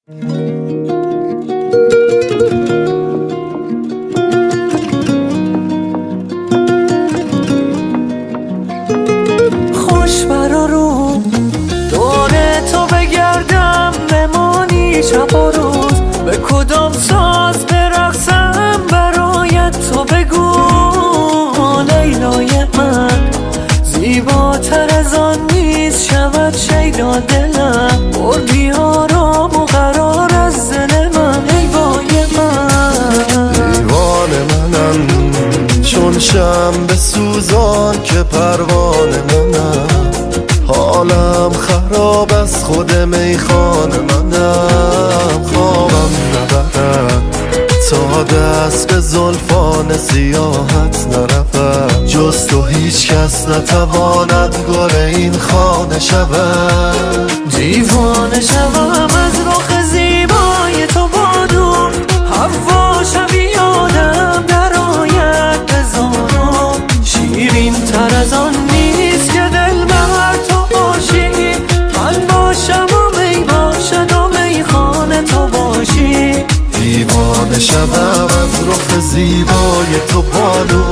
خوش برا رو دور تو بگردم، بمانی شب و روز، به کدام ساز برقصم برایت تو بگو. لیلای من زیباتر از آن نیست، شود شیدا دلم، بردی آرام و قرار از دل من. ای وای من، دیوان منم چون شمع سوزان که پروانه منم، حالم خراب از خود میخانه منم. خوابم نبرد تا دست به زلفان سیاحت نرفت، جز تو هیچ کس نتواند گل این خانه شود. دیوانه شوم از رخ زیبای تو بادو، هوا شبی یادم در آید به زانو. شیرین تر از آن نیست که دل بر تو باشی، من باشم و می باشد و میخانه تو باشی. دیوانه شبم از رخ زیبای تو بانو،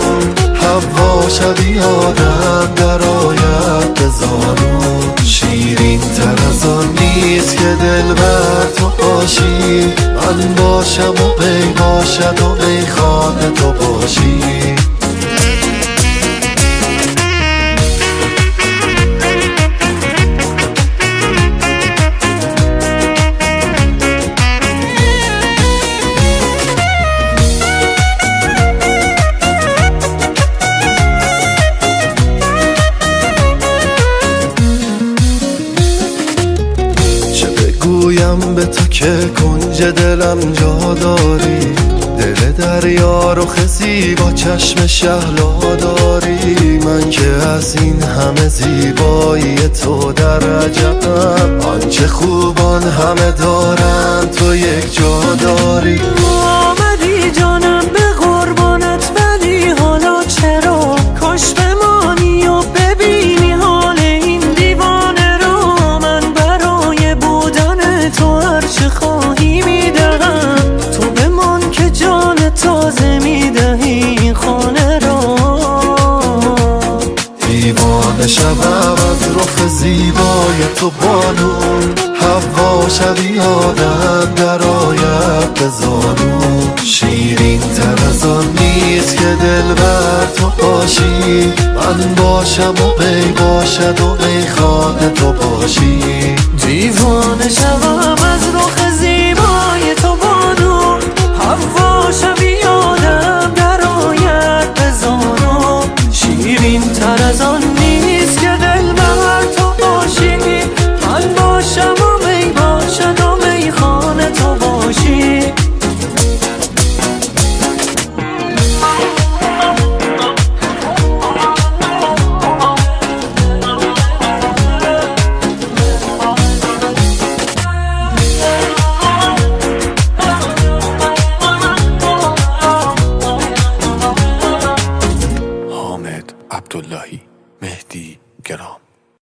هوا شبیه آدم در آید به زانو. شیرین تر از آن نیست که دل بر تو باشی، من باشم و می باشد و میخانه تو باشی. گویم به تو که کنج دلم جا داری، دل دریا رخ زیبا چشم شهلا داری. من که از این همه زیبایی تو در عجبم، آنچه خوبان همه دارن تو یک جا داری. آمدی جانم به قربانت، ولی حالا چرا کاش بمانی و ببینی حال این دیوانه رو. من برای بودن تو هرچه خواهی میدهم، تو بمان که جان تازه میدهی این خانه رو. دیوانه شبم از رخ زیبای تو بانو، هوا شبیه آدم در آید به زانو. شیرین تر از آن نیست که دل بر تو باشی، من باشم و می باشد و میخانه تو باشی. دیوانه شوم از رخ زیبای تو بانو، هوا شبیه آدم در آید به زانو. شیرین تر از آن نیست که